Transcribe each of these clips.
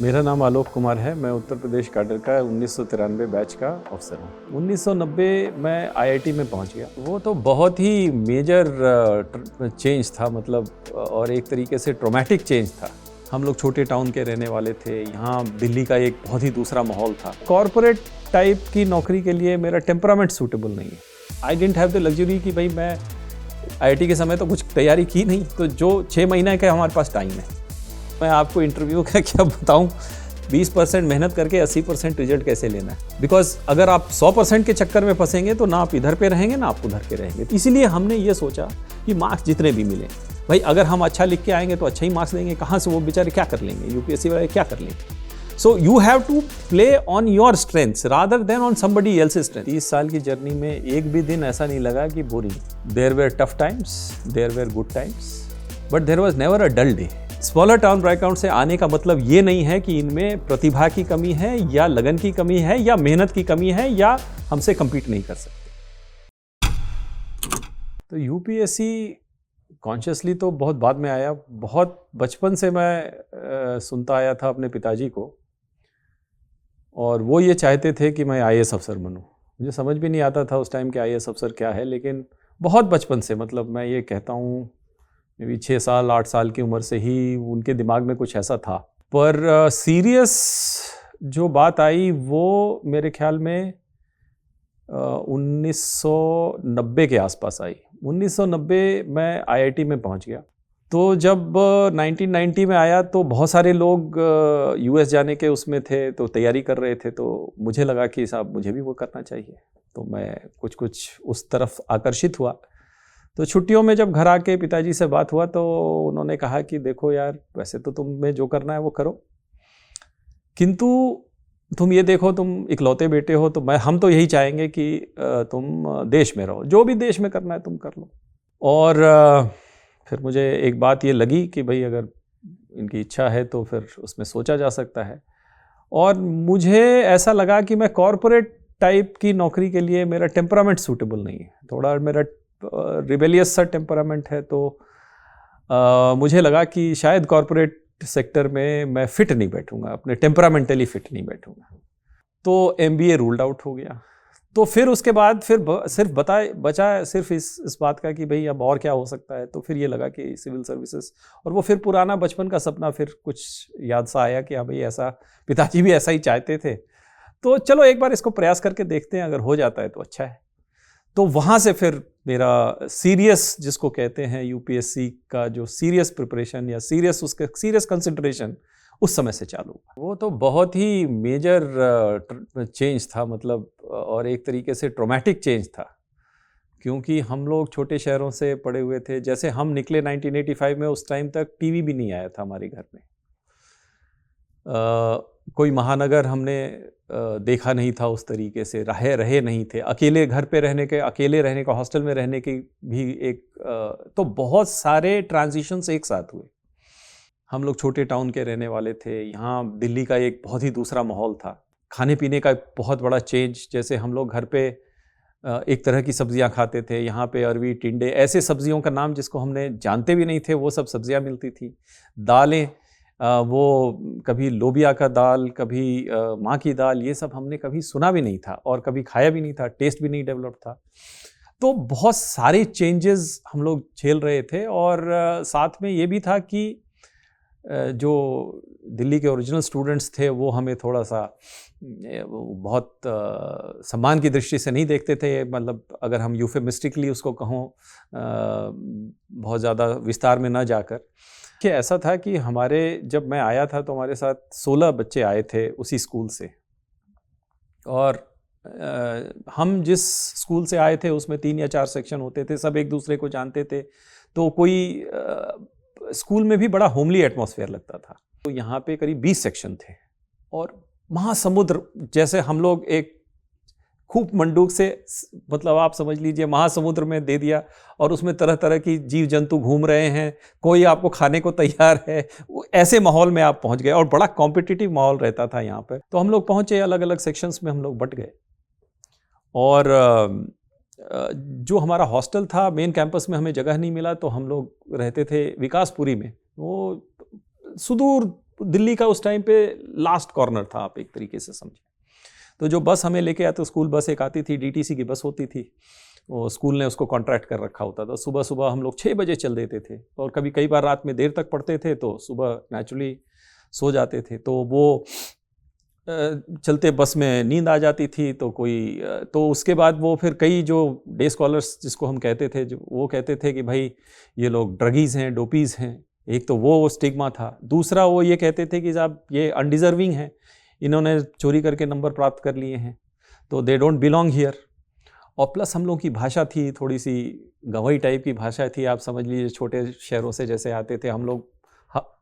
मेरा नाम आलोक कुमार है। मैं उत्तर प्रदेश कैडर का 1993 बैच का अफसर हूँ। 1990 मैं आईआईटी में पहुँच गया। वो तो बहुत ही मेजर चेंज था, मतलब और एक तरीके से ट्रॉमेटिक चेंज था। हम लोग छोटे टाउन के रहने वाले थे, यहाँ दिल्ली का एक बहुत ही दूसरा माहौल था। कॉरपोरेट टाइप की नौकरी के लिए मेरा टेम्परामेंट सूटेबल नहीं है। I didn't have the luxury कि भाई मैं आईआईटी के समय तो कुछ तैयारी की नहीं, तो जो 6 महीने का हमारे पास टाइम है, मैं आपको इंटरव्यू का क्या बताऊं, 20% मेहनत करके 80% रिजल्ट कैसे लेना है। बिकॉज अगर आप 100% के चक्कर में फंसेंगे तो ना आप इधर पे रहेंगे ना आप उधर के रहेंगे। इसीलिए हमने ये सोचा कि मार्क्स जितने भी मिले, भाई अगर हम अच्छा लिख के आएंगे तो अच्छा ही मार्क्स लेंगे, कहाँ से वो बेचारे क्या कर लेंगे, यूपीएससी वाले क्या कर लेंगे। So you have to play on your strengths rather than on somebody else's strength. 30 साल की जर्नी में एक भी दिन ऐसा नहीं लगा कि boring. There were tough times, there were good times, but there was never a dull day. Smaller town background से आने का मतलब ये नहीं है कि इनमें प्रतिभा की कमी है या लगन की कमी है या मेहनत की कमी है या हमसे compete नहीं कर सकते। तो यूपीएससी कॉन्शियसली तो बहुत बाद में आया। बहुत बचपन से मैं सुनता आया था अपने पिताजी को, और वो ये चाहते थे कि मैं आईएएस अफसर बनूं। मुझे समझ भी नहीं आता था उस टाइम के आईएएस अफसर क्या है, लेकिन बहुत बचपन से, मतलब मैं ये कहता हूँ मे बी 6 साल 8 साल की उम्र से ही उनके दिमाग में कुछ ऐसा था। पर सीरियस जो बात आई वो मेरे ख्याल में 1990 के आसपास आई। 1990 मैं आईआईटी में पहुंच गया। तो जब 1990 में आया तो बहुत सारे लोग यूएस जाने के उसमें थे, तो तैयारी कर रहे थे, तो मुझे लगा कि साहब मुझे भी वो करना चाहिए। तो मैं कुछ उस तरफ आकर्षित हुआ। तो छुट्टियों में जब घर आके पिताजी से बात हुआ तो उन्होंने कहा कि देखो यार, वैसे तो तुम्हें जो करना है वो करो, किंतु तुम ये देखो, तुम इकलौते बेटे हो, तो हम तो यही चाहेंगे कि तुम देश में रहो, जो भी देश में करना है तुम कर लो। और फिर मुझे एक बात ये लगी कि भाई अगर इनकी इच्छा है तो फिर उसमें सोचा जा सकता है। और मुझे ऐसा लगा कि मैं कॉरपोरेट टाइप की नौकरी के लिए मेरा टेम्परामेंट सूटेबल नहीं है। थोड़ा मेरा रिबेलियस सा टेम्परामेंट है, तो मुझे लगा कि शायद कॉरपोरेट सेक्टर में मैं फिट नहीं बैठूंगा, अपने टेम्परामेंटली फिट नहीं बैठूंगा। तो एमबीए रूल्ड आउट हो गया। तो फिर उसके बाद फिर सिर्फ बचा सिर्फ इस बात का कि भाई अब और क्या हो सकता है। तो फिर ये लगा कि सिविल सर्विसेज, और वो फिर पुराना बचपन का सपना फिर कुछ याद सा आया कि हाँ भाई ऐसा, पिताजी भी ऐसा ही चाहते थे, तो चलो एक बार इसको प्रयास करके देखते हैं, अगर हो जाता है तो अच्छा है। तो वहाँ से फिर मेरा सीरियस, जिसको कहते हैं यूपीएससी का जो सीरियस प्रिपरेशन या उसके सीरियस कंसिडरेशन, उस समय से चालू हुआ। वो तो बहुत ही मेजर चेंज था, मतलब और एक तरीके से ट्रॉमेटिक चेंज था, क्योंकि हम लोग छोटे शहरों से पड़े हुए थे। जैसे हम निकले 1985 में, उस टाइम तक टीवी भी नहीं आया था हमारे घर में। कोई महानगर हमने देखा नहीं था, उस तरीके से रहे नहीं थे। अकेले घर पे रहने का, हॉस्टल में रहने की भी एक तो बहुत सारे ट्रांजिशंस एक साथ हुए। हम लोग छोटे टाउन के रहने वाले थे, यहाँ दिल्ली का एक बहुत ही दूसरा माहौल था। खाने पीने का बहुत बड़ा चेंज। जैसे हम लोग घर पे एक तरह की सब्जियां खाते थे, यहाँ पे अरवी, टिंडे, ऐसे सब्जियों का नाम जिसको हमने जानते भी नहीं थे, वो सब सब्जियां मिलती थी। दालें, वो कभी लोबिया का दाल, कभी माँ की दाल, ये सब हमने कभी सुना भी नहीं था और कभी खाया भी नहीं था, टेस्ट भी नहीं डेवलप था। तो बहुत सारे चेंजेस हम लोग झेल रहे थे। और साथ में ये भी था कि जो दिल्ली के ओरिजिनल स्टूडेंट्स थे वो हमें थोड़ा सा बहुत सम्मान की दृष्टि से नहीं देखते थे। मतलब अगर हम यूफेमिस्टिकली उसको कहूँ, बहुत ज़्यादा विस्तार में ना जाकर, कि ऐसा था कि जब मैं आया था तो हमारे साथ 16 बच्चे आए थे उसी स्कूल से। और हम जिस स्कूल से आए थे उसमें 3 या 4 सेक्शन होते थे, सब एक दूसरे को जानते थे। तो कोई स्कूल में भी बड़ा होमली एटमॉस्फेयर लगता था। तो यहाँ पे करीब 20 सेक्शन थे, और महासमुद्र जैसे हम लोग एक खूब मंडूक से, मतलब आप समझ लीजिए महासमुद्र में दे दिया, और उसमें तरह तरह की जीव जंतु घूम रहे हैं, कोई आपको खाने को तैयार है। ऐसे माहौल में आप पहुंच गए, और बड़ा कॉम्पिटिटिव माहौल रहता था यहाँ पर। तो हम लोग पहुंचे, अलग अलग सेक्शंस में हम लोग बट गए। और जो हमारा हॉस्टल था, मेन कैंपस में हमें जगह नहीं मिला, तो हम लोग रहते थे विकासपुरी में। वो सुदूर दिल्ली का उस टाइम पे लास्ट कॉर्नर था, आप एक तरीके से समझें। तो जो बस हमें लेके आते, स्कूल बस एक आती थी, डीटीसी की बस होती थी, वो स्कूल ने उसको कॉन्ट्रैक्ट कर रखा होता था। सुबह सुबह हम लोग 6 बजे चल देते थे, और कभी कई बार रात में देर तक पढ़ते थे तो सुबह नेचुरली सो जाते थे। तो वो चलते बस में नींद आ जाती थी, तो तो उसके बाद वो फिर कई जो डे स्कॉलर्स जिसको हम कहते थे, जो वो कहते थे कि भाई ये लोग ड्रगीज़ हैं, डोपीज़ हैं। एक तो वो स्टिग्मा था। दूसरा वो ये कहते थे कि साहब ये अनडिज़र्विंग हैं, इन्होंने चोरी करके नंबर प्राप्त कर लिए हैं, तो दे डोंट बिलोंग हियर। और प्लस हम लोग की भाषा थी थोड़ी सी गंवई टाइप की भाषा थी, आप समझ लीजिए। छोटे शहरों से जैसे आते थे हम लोग,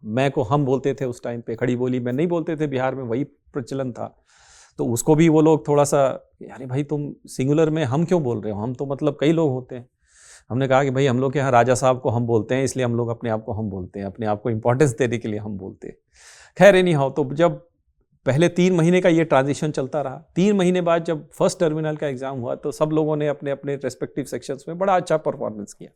मैं को हम बोलते थे उस टाइम पे, खड़ी बोली में नहीं बोलते थे, बिहार में वही प्रचलन था। तो उसको भी वो लोग थोड़ा सा, यानी भाई तुम सिंगुलर में हम क्यों बोल रहे हो, हम तो मतलब कई लोग होते हैं। हमने कहा कि भाई हम लोग के यहाँ राजा साहब को हम बोलते हैं, इसलिए हम लोग अपने आप को हम बोलते हैं, अपने आप को इंपॉर्टेंस देने के लिए हम बोलते हैं। खैर एनी हाउ, तो जब पहले 3 महीने का ये ट्रांजिशन चलता रहा, 3 महीने बाद जब फर्स्ट टर्मिनल का एग्जाम हुआ तो सब लोगों ने अपने अपने रेस्पेक्टिव सेक्शंस में बड़ा अच्छा परफॉर्मेंस किया।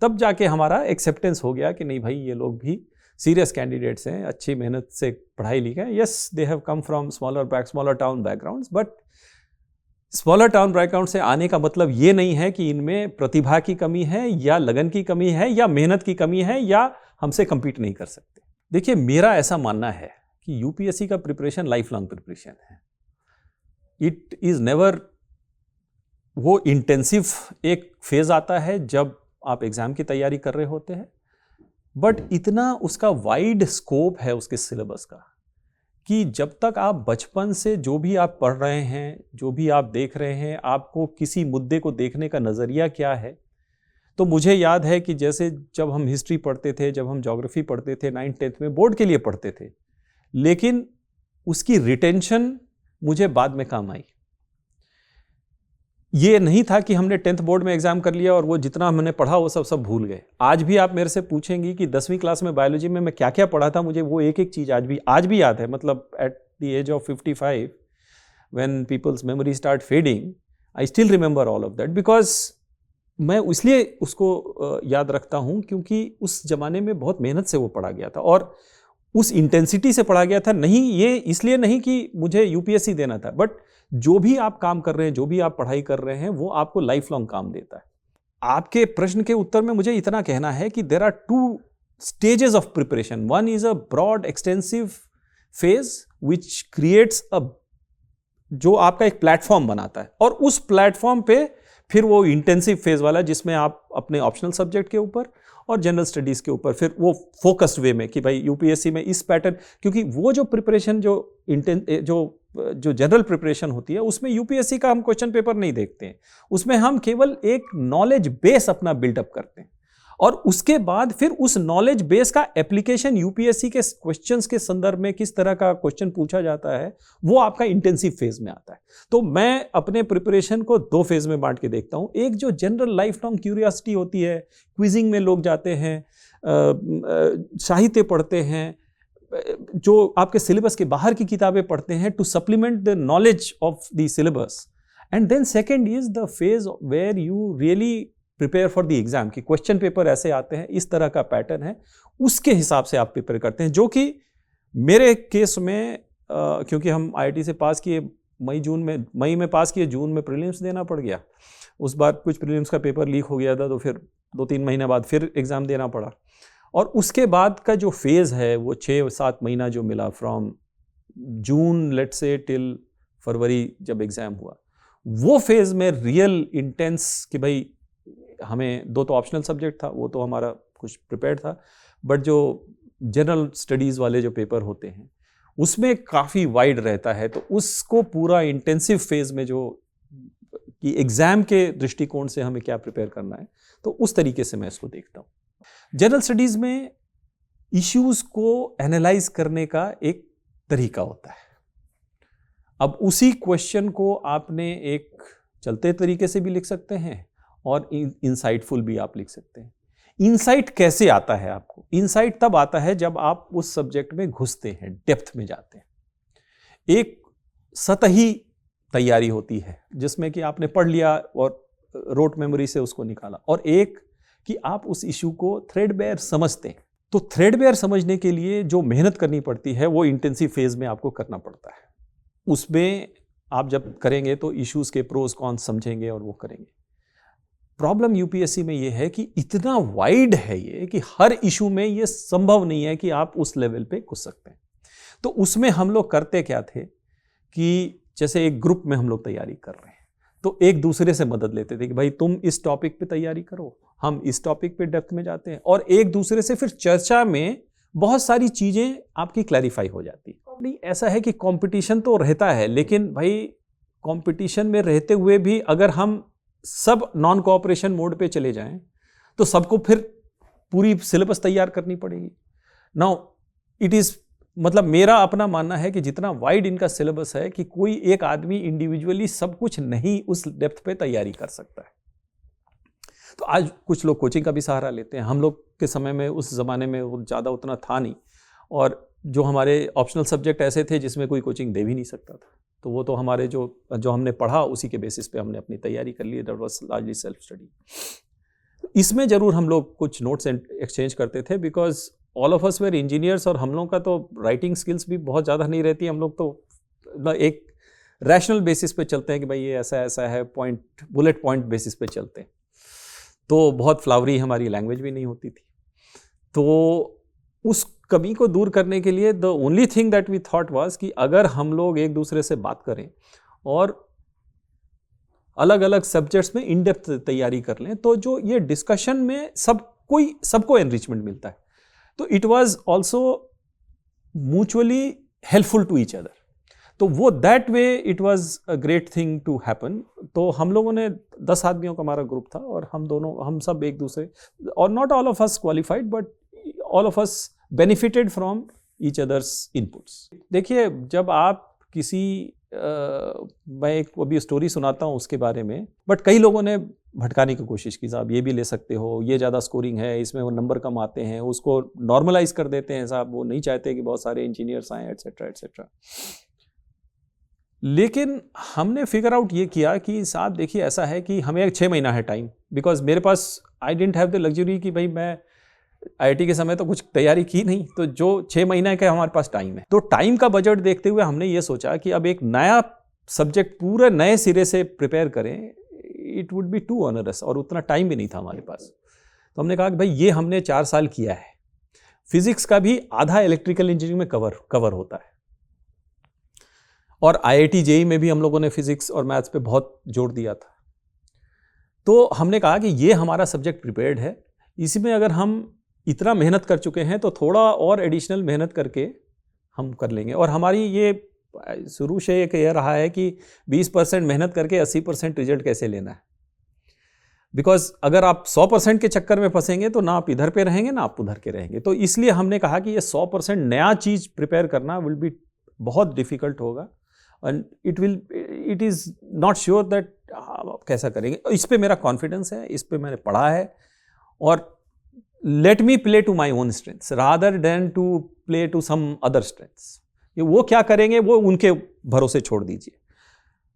तब जाके हमारा एक्सेप्टेंस हो गया कि नहीं भाई ये लोग भी सीरियस कैंडिडेट्स हैं, अच्छी मेहनत से पढ़ाई लिखा है। Yes, they have come from smaller town backgrounds, but smaller town background से आने का मतलब ये नहीं है कि इनमें प्रतिभा की कमी है, या लगन की कमी है, या मेहनत की कमी है, या हमसे compete नहीं कर सकते। देखिए, मेरा ऐसा मानना है कि यूपीएससी का प्रिपरेशन लाइफ लॉन्ग प्रिपरेशन है। इट इज़ नेवर, वो इंटेंसिव एक फेज आता है जब आप एग्जाम की तैयारी कर रहे होते हैं, बट इतना उसका वाइड स्कोप है उसके सिलेबस का कि जब तक आप बचपन से जो भी आप पढ़ रहे हैं, जो भी आप देख रहे हैं, आपको किसी मुद्दे को देखने का नज़रिया क्या है। तो मुझे याद है कि जैसे जब हम हिस्ट्री पढ़ते थे, जब हम ज्योग्राफी पढ़ते थे 9th 10th में, बोर्ड के लिए पढ़ते थे, लेकिन उसकी रिटेंशन मुझे बाद में काम आई। ये नहीं था कि हमने 10th बोर्ड में एग्जाम कर लिया और वो जितना हमने पढ़ा वो सब भूल गए। आज भी आप मेरे से पूछेंगी कि 10वीं क्लास में बायोलॉजी में मैं क्या क्या पढ़ा था, मुझे वो एक एक चीज़ आज भी याद है। मतलब at the age of 55 when people's memory start fading, I still remember all of that, because मैं इसलिए उसको याद रखता हूँ क्योंकि उस जमाने में बहुत मेहनत से वो पढ़ा गया था और उस इंटेंसिटी से पढ़ा गया था। नहीं, ये इसलिए नहीं कि मुझे यूपीएससी देना था, बट जो भी आप काम कर रहे हैं, जो भी आप पढ़ाई कर रहे हैं, वो आपको लाइफ लॉन्ग काम देता है। आपके प्रश्न के उत्तर में मुझे इतना कहना है कि there are 2 stages of preparation. One is a broad extensive phase which creates a, जो आपका एक प्लेटफॉर्म बनाता है, और उस प्लेटफॉर्म पे फिर वो इंटेंसिव फेज वाला जिसमें आप अपने ऑप्शनल सब्जेक्ट के ऊपर और जनरल स्टडीज के ऊपर फिर वो फोकस्ड वे में कि भाई यूपीएससी में इस पैटर्न, क्योंकि वो जो प्रिपरेशन जो जनरल प्रिपरेशन होती है उसमें यूपीएससी का हम क्वेश्चन पेपर नहीं देखते हैं, उसमें हम केवल एक नॉलेज बेस अपना बिल्डअप करते हैं और उसके बाद फिर उस नॉलेज बेस का एप्लीकेशन यूपीएससी के क्वेश्चंस के संदर्भ में किस तरह का क्वेश्चन पूछा जाता है, वो आपका इंटेंसिव फेज में आता है। तो मैं अपने प्रिपरेशन को 2 फेज में बांट के देखता हूं। एक जो जनरल लाइफ लॉन्ग क्यूरियोसिटी होती है, क्विजिंग में लोग जाते हैं, साहित्य पढ़ते हैं, जो आपके सिलेबस के बाहर की किताबें पढ़ते हैं to supplement the knowledge of the syllabus. And then second is the phase where you really prepare for the exam, कि क्वेश्चन पेपर ऐसे आते हैं, इस तरह का पैटर्न है, उसके हिसाब से आप प्रिपेयर करते हैं। जो कि मेरे केस में क्योंकि हम आईआईटी से पास किए मई में पास किए, जून में प्रीलिम्स देना पड़ गया। उस बार कुछ प्रीलिम्स का पेपर लीक हो गया था, तो फिर 2-3 महीने बाद फिर एग्ज़ाम देना पड़ा। और उसके बाद का जो फेज़ है वो 6-7 महीना जो मिला, from June let's say till February जब एग्ज़ाम हुआ, वो फेज़ में रियल इंटेंस कि भाई हमें 2 तो ऑप्शनल सब्जेक्ट था, वो तो हमारा कुछ प्रिपेयर्ड था, बट जो जनरल स्टडीज़ वाले जो पेपर होते हैं उसमें काफ़ी वाइड रहता है, तो उसको पूरा इंटेंसिव फेज़ में जो कि एग्ज़ाम के दृष्टिकोण से हमें क्या प्रिपेयर करना है, तो उस तरीके से मैं इसको देखता हूँ। जनरल स्टडीज़ में इश्यूज़ को एनालाइज करने का एक तरीका होता है। अब उसी क्वेश्चन को आपने एक चलते तरीके से भी लिख सकते हैं और इंसाइटफुल भी आप लिख सकते हैं। इंसाइट कैसे आता है आपको? इंसाइट तब आता है जब आप उस सब्जेक्ट में घुसते हैं, डेप्थ में जाते हैं। एक सतही तैयारी होती है जिसमें कि आपने पढ़ लिया और रोट मेमोरी से उसको निकाला, और एक कि आप उस इशू को थ्रेडबेयर समझते हैं। तो थ्रेडवेयर समझने के लिए जो मेहनत करनी पड़ती है वो इंटेंसिव फेज में आपको करना पड़ता है। उसमें आप जब करेंगे तो इश्यूज के प्रोज कॉन समझेंगे और वो करेंगे। प्रॉब्लम यूपीएससी में ये है कि इतना वाइड है ये कि हर इशू में ये संभव नहीं है कि आप उस लेवल पे घुस सकते हैं। तो उसमें हम लोग करते क्या थे कि जैसे एक ग्रुप में हम लोग तैयारी कर रहे हैं तो एक दूसरे से मदद लेते थे कि भाई तुम इस टॉपिक पे तैयारी करो, हम इस टॉपिक पे डेप्थ में जाते हैं, और एक दूसरे से फिर चर्चा में बहुत सारी चीजें आपकी क्लैरिफाई हो जाती है। नहीं ऐसा है कि कंपटीशन तो रहता है, लेकिन भाई कंपटीशन में रहते हुए भी अगर हम सब नॉन कोऑपरेशन मोड पे चले जाएं तो सबको फिर पूरी सिलेबस तैयार करनी पड़ेगी। नाउ इट इज मतलब मेरा अपना मानना है कि जितना वाइड इनका सिलेबस है कि कोई एक आदमी इंडिविजुअली सब कुछ नहीं उस डेप्थ पे तैयारी कर सकता है। तो आज कुछ लोग कोचिंग का भी सहारा लेते हैं। हम लोग के समय में उस ज़माने में वो ज़्यादा उतना था नहीं, और जो हमारे ऑप्शनल सब्जेक्ट ऐसे थे जिसमें कोई कोचिंग दे भी नहीं सकता था, तो वो तो हमारे जो हमने पढ़ा उसी के बेसिस पे हमने अपनी तैयारी कर ली। That was largely self study. इसमें ज़रूर हम लोग कुछ नोट्स एक्सचेंज करते थे because all of us were engineers, और हम लोग का तो राइटिंग स्किल्स भी बहुत ज़्यादा नहीं रहती। हम लोग तो एक रैशनल बेसिस पे चलते हैं कि भाई ये ऐसा ऐसा है, पॉइंट बुलेट पॉइंट बेसिस पे चलते हैं। तो बहुत फ्लावरी हमारी लैंग्वेज भी नहीं होती थी। तो उस कमी को दूर करने के लिए the only thing that we thought was कि अगर हम लोग एक दूसरे से बात करें और अलग अलग सब्जेक्ट्स में इन डेप्थ तैयारी कर लें तो जो ये डिस्कशन में सबको एनरिचमेंट मिलता है। तो it was also mutually helpful to each other. तो वो that way it was a great thing to happen. तो हम लोगों ने 10 आदमियों का हमारा ग्रुप था, और हम सब एक दूसरे, और not all of us qualified but all of us benefited from each others inputs. देखिए जब आप किसी मैं एक अभी स्टोरी सुनाता हूँ उसके बारे में, बट कई लोगों ने भटकाने की कोशिश की, साहब ये भी ले सकते हो, ये ज़्यादा स्कोरिंग है, इसमें वो नंबर कम आते हैं, उसको नॉर्मलाइज कर देते हैं साहब, वो नहीं चाहते कि बहुत सारे इंजीनियर्स आएँ एट्सेट्रा एट्सेट्रा। लेकिन हमने फिगर आउट ये किया कि साहब देखिए ऐसा है कि हमें 6 महीना है टाइम, बिकॉज मेरे पास आई डेंट हैव द लग्जरी कि भाई मैं आईआईटी के समय तो कुछ तैयारी की नहीं, तो जो 6 महीने का हमारे पास टाइम है, तो टाइम का बजट देखते हुए हमने ये सोचा कि अब एक नया सब्जेक्ट पूरे नए सिरे से प्रिपेयर करें, it would be too onerous, और उतना टाइम भी नहीं था हमारे पास। तो हमने कहा कि भाई ये हमने 4 साल किया है, फिजिक्स का भी आधा इलेक्ट्रिकल इंजीनियरिंग में कवर होता है, और आईआईटी जेईई में भी हम लोगों ने फिजिक्स और मैथ्स पे बहुत जोर दिया था। तो हमने कहा कि ये हमारा सब्जेक्ट प्रिपेयर्ड है, इसमें अगर हम इतना मेहनत कर चुके हैं तो थोड़ा और एडिशनल मेहनत करके हम कर लेंगे। और हमारी ये शुरू से एक ये रहा है कि 20% मेहनत करके 80% रिजल्ट कैसे लेना है। बिकॉज अगर आप 100% के चक्कर में फंसेंगे तो ना आप इधर पे रहेंगे ना आप उधर के रहेंगे। तो इसलिए हमने कहा कि ये 100% नया चीज़ प्रिपेयर करना विल बी बहुत डिफिकल्ट होगा, and it is not sure that आप कैसा करेंगे। इस पे मेरा कॉन्फिडेंस है, इस पे मैंने पढ़ा है, और let me play to my own strengths rather than to play to some other strengths. वो क्या करेंगे वो उनके भरोसे छोड़ दीजिए।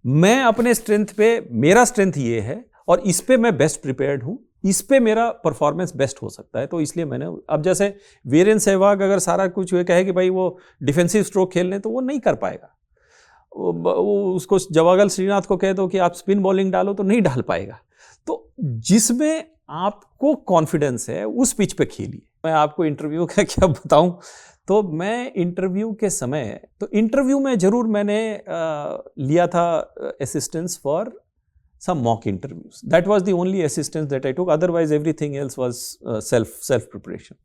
मैं अपने स्ट्रेंथ पे, मेरा स्ट्रेंथ ये है और इस पे मैं बेस्ट प्रिपेयर्ड हूँ, इस पे मेरा परफॉर्मेंस बेस्ट हो सकता है। तो इसलिए मैंने, अब जैसे वीरेंद्र सहवाग अगर सारा कुछ ये कहे कि भाई वो डिफेंसिव स्ट्रोक खेल लें तो वो नहीं कर पाएगा। उसको जवागल श्रीनाथ को कह दो कि आप स्पिन बॉलिंग डालो तो नहीं डाल पाएगा। तो जिसमें आपको कॉन्फिडेंस है उस पिच पे खेलिए। मैं आपको इंटरव्यू का क्या बताऊं, तो मैं इंटरव्यू के समय, तो इंटरव्यू में जरूर मैंने लिया था assistance for some mock interviews. That was the only assistance that I took. Otherwise, everything else was self preparation.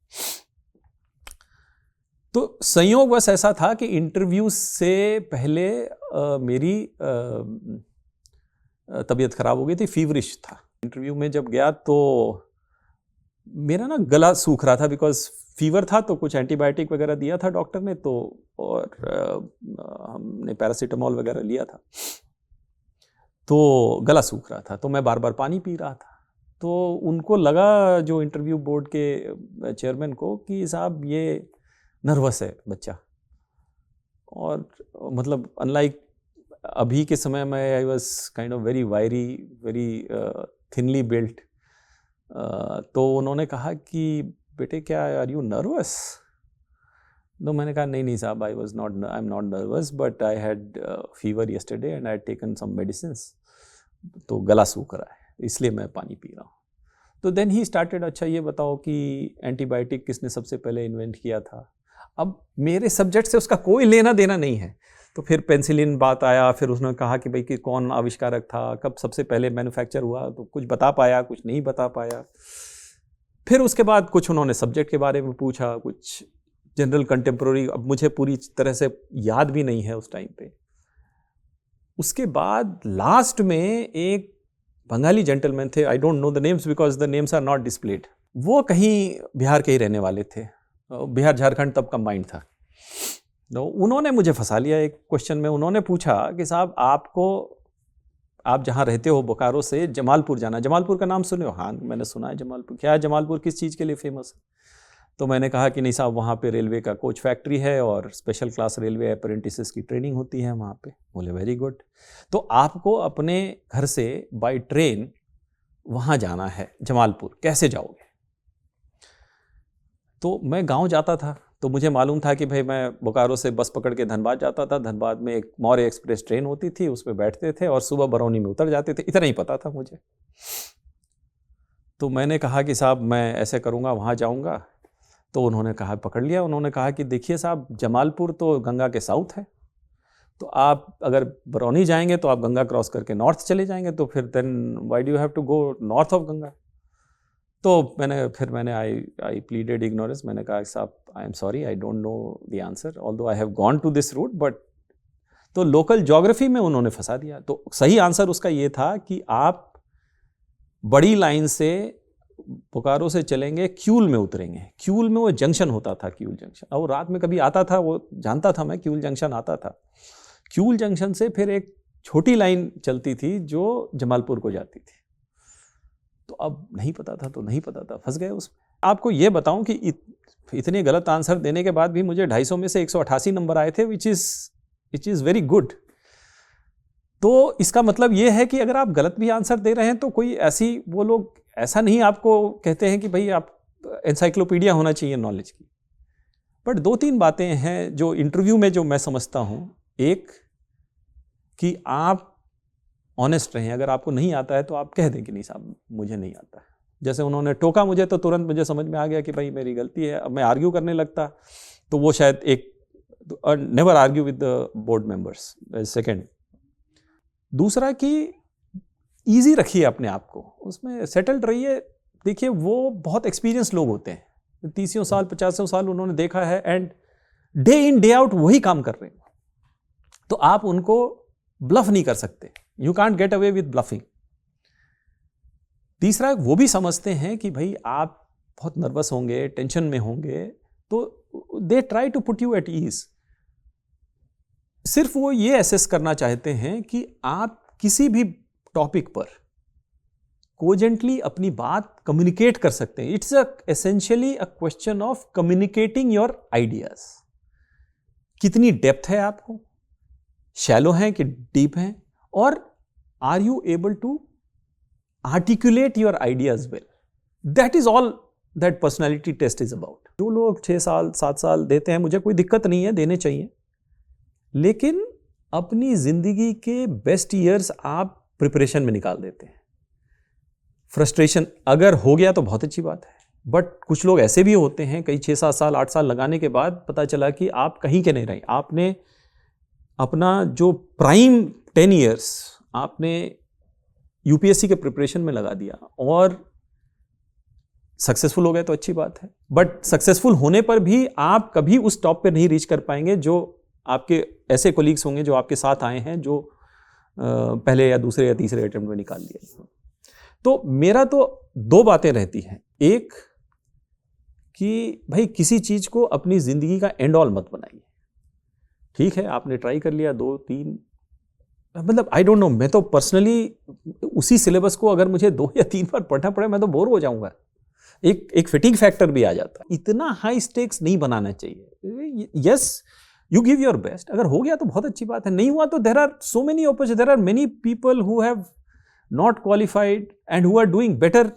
तो संयोग बस ऐसा था कि इंटरव्यू से पहले मेरी तबीयत खराब हो गई थी, फीवरिश था। इंटरव्यू में जब गया तो मेरा ना गला सूख रहा था, बिकॉज फीवर था, तो कुछ एंटीबायोटिक वगैरह दिया था डॉक्टर ने, तो और हमने पैरासीटामोल वगैरह लिया था, तो गला सूख रहा था। तो मैं बार बार पानी पी रहा था। तो उनको लगा, जो इंटरव्यू बोर्ड के चेयरमैन को, कि साहब ये नर्वस है बच्चा। और मतलब अनलाइक अभी के समय में I was kind of very वायरी, वेरी थिनली बिल्ट। तो उन्होंने कहा कि बेटे क्या आर यू नर्वस? तो मैंने कहा नहीं साहब, I am not nervous, but I had fever yesterday and I had taken some medicines, तो गला सूख रहा है इसलिए मैं पानी पी रहा हूँ। तो देन ही स्टार्टेड, अच्छा ये बताओ कि एंटीबायोटिक किसने सबसे पहले इन्वेंट किया था? अब मेरे सब्जेक्ट से उसका कोई लेना देना नहीं है। तो फिर पेंसिलिन बात आया, फिर उसने कहा कि भाई कि कौन आविष्कारक था, कब सबसे पहले मैन्युफैक्चर हुआ, तो कुछ बता पाया, कुछ नहीं बता पाया। फिर उसके बाद कुछ उन्होंने सब्जेक्ट के बारे में पूछा, कुछ जनरल कंटेम्प्रोरी, अब मुझे पूरी तरह से याद भी नहीं है उस टाइम पे। उसके बाद लास्ट में एक बंगाली जेंटलमैन थे, I don't know the names because the names are not displayed, वो कहीं बिहार के ही रहने वाले थे, बिहार झारखंड तब कंबाइंड था। तो उन्होंने मुझे फंसा लिया एक क्वेश्चन में। उन्होंने पूछा कि साहब आप जहाँ रहते हो बोकारो से जमालपुर जाना, जमालपुर का नाम सुने हो? हाँ मैंने सुना है जमालपुर। क्या है जमालपुर, किस चीज़ के लिए फेमस है? तो मैंने कहा कि नहीं साहब, वहाँ पे रेलवे का कोच फैक्ट्री है और स्पेशल क्लास रेलवे अप्रेंटिसेस की ट्रेनिंग होती है वहाँ पे। बोले वेरी गुड, तो आपको अपने घर से बाय ट्रेन वहाँ जाना है जमालपुर, कैसे जाओगे? तो मैं गांव जाता था, तो मुझे मालूम था कि भाई मैं बोकारो से बस पकड़ के धनबाद जाता था, धनबाद में एक मौर्य एक्सप्रेस ट्रेन होती थी, उस पर बैठते थे और सुबह बरौनी में उतर जाते थे, इतना ही पता था मुझे। तो मैंने कहा कि साहब मैं ऐसे करूँगा, वहाँ जाऊँगा। तो उन्होंने कहा, पकड़ लिया, उन्होंने कहा कि देखिए साहब, जमालपुर तो गंगा के साउथ है, तो आप अगर बरौनी जाएंगे तो आप गंगा क्रॉस करके नॉर्थ चले जाएंगे, तो फिर then why do you have to go north of Ganga? तो मैंने आई प्लीडेड इग्नोरेंस। मैंने कहा साहब I am sorry, I don't know the answer, although I have gone to this route, but तो लोकल ज्योग्राफी में उन्होंने फंसा दिया। तो सही आंसर उसका ये था कि आप बड़ी लाइन से बोकारो से चलेंगे, क्यूल में उतरेंगे। क्यूल में वो जंक्शन होता था, क्यूल जंक्शन, और रात में कभी आता था, वो जानता था मैं, क्यूल जंक्शन आता था। क्यूल जंक्शन से फिर एक छोटी लाइन चलती थी जो जमालपुर को जाती थी। तो अब नहीं पता था, तो नहीं पता था, फंस गए उसमें। आपको ये बताऊं कि इतने गलत आंसर देने के बाद भी मुझे 250 में से 188 नंबर आए थे, विच इज़ वेरी गुड। तो इसका मतलब ये है कि अगर आप गलत भी आंसर दे रहे हैं तो कोई ऐसी, वो लोग ऐसा नहीं आपको कहते हैं कि भाई आप एनसाइक्लोपीडिया होना चाहिए नॉलेज की। बट 2-3 बातें हैं जो इंटरव्यू में जो मैं समझता हूँ। एक, कि आप ऑनेस्ट रहें, अगर आपको नहीं आता है तो आप कह दें कि नहीं साहब मुझे नहीं आता है। जैसे उन्होंने टोका मुझे तो तुरंत मुझे समझ में आ गया कि भाई मेरी गलती है। अब मैं आर्ग्यू करने लगता तो वो शायद एक, never argue with the board members. Second, दूसरा कि ईजी रखिए अपने आप को, उसमें सेटल्ड रहिए। देखिए वो बहुत एक्सपीरियंस लोग होते हैं, 30 साल 50 साल उन्होंने देखा है, and day in day out वही काम कर रहे हैं, तो आप उनको ब्लफ नहीं कर सकते। You can't get away with bluffing. तीसरा, वो भी समझते हैं कि भाई आप बहुत नर्वस होंगे, टेंशन में होंगे, तो they try to put you at ease. सिर्फ वो ये एसेस करना चाहते हैं कि आप किसी भी टॉपिक पर कोजेंटली अपनी बात कम्युनिकेट कर सकते हैं। It's essentially a question of communicating your ideas. कितनी डेप्थ है आपको, शैलो हैं कि डीप हैं, और are you able to articulate your ideas well. That is all that personality test is about. जो लोग 6 साल 7 साल देते हैं, मुझे कोई दिक्कत नहीं है, देने चाहिए, लेकिन अपनी जिंदगी के बेस्ट ईयर्स आप प्रिपरेशन में निकाल देते हैं। फ्रस्ट्रेशन अगर हो गया तो बहुत अच्छी बात है, बट कुछ लोग ऐसे भी होते हैं, कई 6-7 साल 8 साल लगाने के बाद पता चला कि आप कहीं के नहीं रहे। आपने अपना जो प्राइम 10 ईयर्स आपने यूपीएससी के प्रिपरेशन में लगा दिया, और सक्सेसफुल हो गए तो अच्छी बात है, बट सक्सेसफुल होने पर भी आप कभी उस टॉप पे नहीं रीच कर पाएंगे जो आपके ऐसे कोलीग्स होंगे जो आपके साथ आए हैं, जो पहले या दूसरे या तीसरे अटेम्प्ट में निकाल लिया। तो मेरा तो 2 बातें रहती हैं। एक, कि भाई किसी चीज को अपनी जिंदगी का एंड ऑल मत बनाइए। ठीक है, आपने ट्राई कर लिया 2-3, मतलब आई डोंट नो, मैं तो पर्सनली उसी सिलेबस को अगर मुझे 2 या 3 बार पढ़ना पड़े मैं तो बोर हो जाऊंगा। एक फिटिंग फैक्टर भी आ जाता है। इतना हाई स्टेक्स नहीं बनाना चाहिए। Yes, you give your best, अगर हो गया तो बहुत अच्छी बात है, नहीं हुआ तो there are so many opportunities, there are many people who have not qualified and who are doing better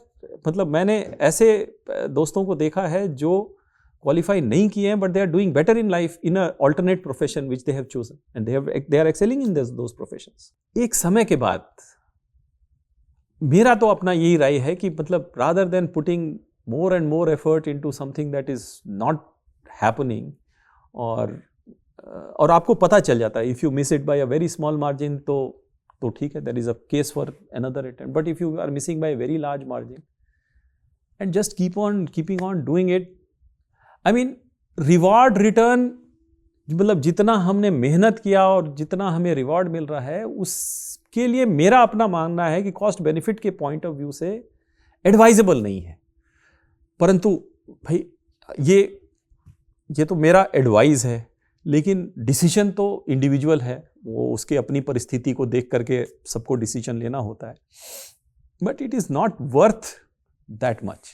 मतलब मैंने ऐसे दोस्तों को देखा है जो क्वालिफाई नहीं किए हैं, but they are doing better in life in a alternate profession which they have chosen and they are excelling in those professions. एक समय के बाद मेरा तो अपना यही राय है कि मतलब rather than putting more and more effort into something that is not happening, और आपको पता चल जाता है if you miss it by a very small margin तो ठीक है, there is a case for another attempt, but if you are missing by a very large margin and just keeping on doing it, I mean reward return, मतलब जितना हमने मेहनत किया और जितना हमें रिवॉर्ड मिल रहा है उसके लिए मेरा अपना मानना है कि कॉस्ट बेनिफिट के पॉइंट ऑफ व्यू से एडवाइजेबल नहीं है। परंतु भाई ये तो मेरा एडवाइस है, लेकिन डिसीजन तो इंडिविजुअल है, वो उसके अपनी परिस्थिति को देख करके सबको डिसीजन लेना होता है, but it is not worth that much.